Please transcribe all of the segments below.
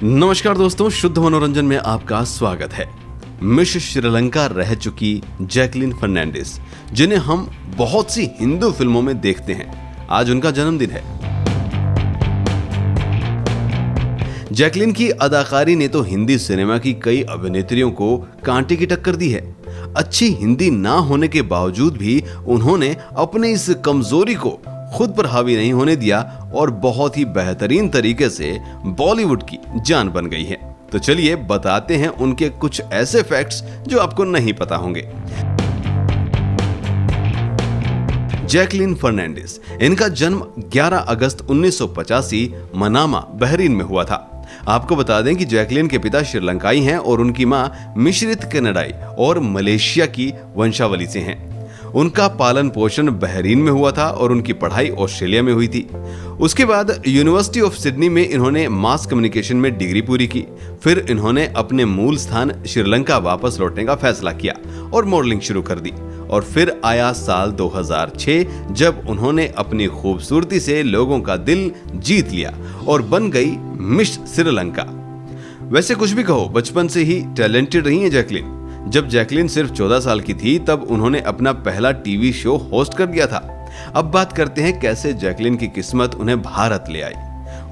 नमस्कार दोस्तों, शुद्ध मनोरंजन में आपका स्वागत है। मिस श्रीलंका रह चुकी जैकलीन फर्नांडिस, जिन्हें हम बहुत सी हिंदी फिल्मों में देखते हैं, आज उनका जन्मदिन है। जैकलीन की अदाकारी ने तो हिंदी सिनेमा की कई अभिनेत्रियों को कांटे की टक्कर दी है। अच्छी हिंदी ना होने के बावजूद भी उन्होंने अपने इस कमजोरी को खुद पर हावी नहीं होने दिया और बहुत ही बेहतरीन तरीके से बॉलीवुड की जान बन गई है। तो चलिए बताते हैं उनके कुछ ऐसे फैक्ट्स जो आपको नहीं पता होंगे। जैकलीन फर्नांडिस, इनका जन्म 11 अगस्त 1985 मनामा, बहरीन में हुआ था। आपको बता दें कि जैकलीन के पिता श्रीलंकाई हैं और उनकी मां मिश्रित कनाडाई और मलेशिया की वंशावली से हैं। उनका पालन पोषण बहरीन में हुआ था और उनकी पढ़ाई ऑस्ट्रेलिया में हुई थी। उसके बाद यूनिवर्सिटी ऑफ सिडनी में इन्होंने मास कम्युनिकेशन में डिग्री पूरी की। फिर इन्होंने अपने मूल स्थान श्रीलंका वापस लौटने का फैसला किया और मॉडलिंग शुरू कर दी। और फिर आया साल 2006, जब उन्होंने अपनी खूबसूरती से लोगों का दिल जीत लिया और बन गई मिस श्रीलंका। वैसे कुछ भी कहो, बचपन से ही टैलेंटेड रही है जैकलीन। जब जैकलीन सिर्फ 14 साल की थी तब उन्होंने अपना पहला टीवी शो होस्ट कर दिया था। अब बात करते हैं कैसे जैकलीन की किस्मत उन्हें भारत ले आई।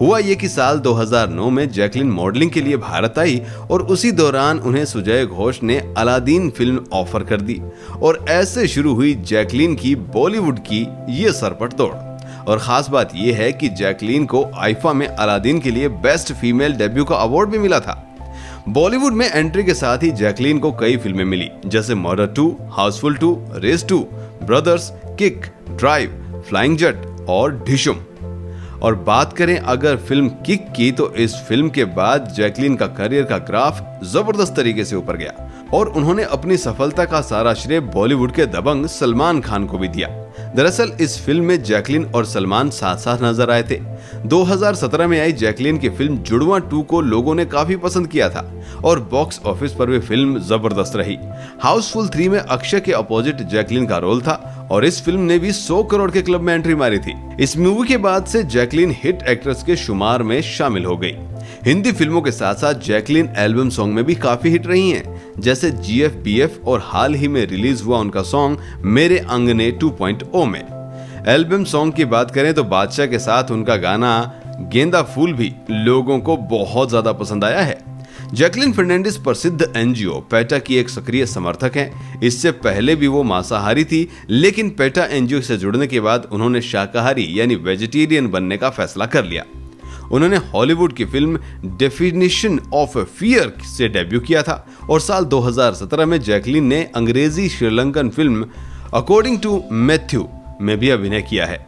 हुआ ये कि साल 2009 में जैकलीन मॉडलिंग के लिए भारत आई और उसी दौरान उन्हें सुजय घोष ने अलादीन फिल्म ऑफर कर दी और ऐसे शुरू हुई जैकलीन की बॉलीवुड की ये सरपट दौड़। और खास बात यह है कि जैकलीन को आईफा में अलादीन के लिए बेस्ट फीमेल डेब्यू का अवार्ड भी मिला था। बॉलीवुड में एंट्री के साथ ही जैकलीन को कई फिल्में मिली, जैसे murder 2, housefull 2, race 2, brothers, kick, drive, flying Jatt और ढिशुम। और बात करें अगर फिल्म किक की, तो इस फिल्म के बाद जैकलीन का करियर का ग्राफ जबरदस्त तरीके से ऊपर गया और उन्होंने अपनी सफलता का सारा श्रेय बॉलीवुड के दबंग सलमान खान को भी दिया। दरअसल इस फिल्म में जैकलीन और सलमान साथ साथ नजर आए थे। 2017 में आई जैकलीन की फिल्म जुड़वां 2 को लोगों ने काफी पसंद किया था और बॉक्स ऑफिस पर भी फिल्म जबरदस्त रही। हाउसफुल 3 में अक्षय के अपोजिट जैकलीन का रोल था और इस फिल्म ने भी 100 करोड़ के क्लब में एंट्री मारी थी। इस मूवी के बाद से जैकलीन हिट एक्ट्रेस के शुमार में शामिल हो गई। हिंदी फिल्मों के साथ साथ जैकलीन एल्बम सॉन्ग में भी काफी हिट रही हैं, जैसे GFBF और हाल ही में रिलीज हुआ उनका सॉन्ग मेरे अंगने 2.0 में। एल्बम सॉन्ग की बात करें तो बादशाह के साथ उनका गाना गेंदा फूल भी लोगों को बहुत ज्यादा पसंद आया है। जैकलीन फर्नांडिस प्रसिद्ध NGO पेटा की एक सक्रिय समर्थक हैं। इससे पहले भी वो मांसाहारी थी, लेकिन पेटा NGO से जुड़ने के बाद उन्होंने शाकाहारी यानी वेजिटेरियन बनने का फैसला कर लिया। उन्होंने हॉलीवुड की फिल्म डेफिनेशन ऑफ फियर से डेब्यू किया था और साल 2017 में जैकलीन ने अंग्रेजी Sri Lankan film According to Matthew में भी अभिनय किया है।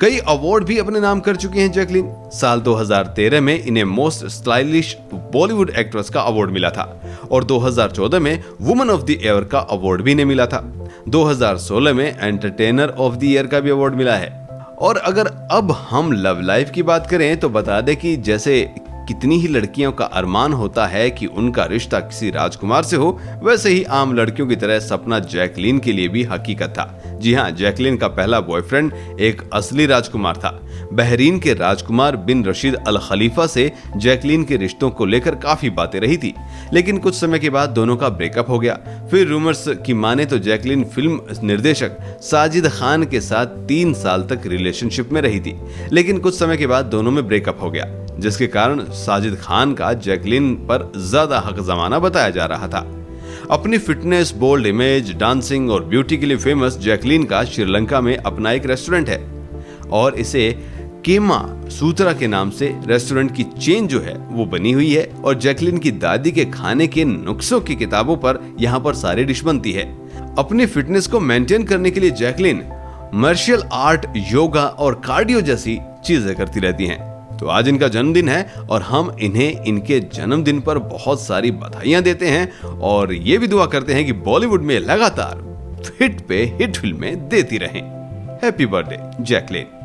कई अवार्ड भी अपने नाम कर चुके हैं जैकलीन। साल 2013 में इन्हें मोस्ट स्टाइलिश बॉलीवुड एक्ट्रेस का अवार्ड मिला था और 2014 में वुमन ऑफ द ईयर का अवार्ड भी इन्हें मिला था। 2016 में एंटरटेनर ऑफ द ईयर का भी अवार्ड मिला है। और अगर अब हम लव लाइफ की बात करें तो बता दें कि जैसे कितनी ही लड़कियों का अरमान होता है कि उनका रिश्ता किसी राजकुमार से हो, वैसे ही आम लड़कियों की तरह सपना जैकलीन के लिए भी हकीकत था। जी हाँ, जैकलीन का पहला बॉयफ्रेंड एक असली राजकुमार था। बहरीन के राजकुमार बिन रशीद अल खलीफा से जैकलीन के रिश्तों को लेकर काफी बातें रही थी, लेकिन कुछ समय के बाद दोनों का ब्रेकअप हो गया। फिर रूमर्स की माने तो जैकलीन फिल्म निर्देशक साजिद खान के साथ 3 साल तक रिलेशनशिप में रही थी, लेकिन कुछ समय के बाद दोनों में ब्रेकअप हो गया, जिसके कारण साजिद खान का जैकलीन पर ज्यादा हक जमाना बताया जा रहा था। अपनी फिटनेस, बोल्ड इमेज, डांसिंग और ब्यूटी के लिए फेमस जैकलीन का श्रीलंका में अपना एक रेस्टोरेंट है और इसे केमा सूत्रा के नाम से रेस्टोरेंट की चेन जो है वो बनी हुई है और जैकलीन की दादी के खाने के नुस्खों की किताबों पर यहाँ पर सारी डिश बनती है। अपनी फिटनेस को मेंटेन करने के लिए जैकलीन मार्शल आर्ट, योगा और कार्डियो जैसी चीजें करती रहती हैं। तो आज इनका जन्मदिन है और हम इन्हें इनके जन्मदिन पर बहुत सारी बधाइयां देते हैं और ये भी दुआ करते हैं कि बॉलीवुड में लगातार हिट पे हिट फिल्में देती रहें। Happy birthday Jacqueline.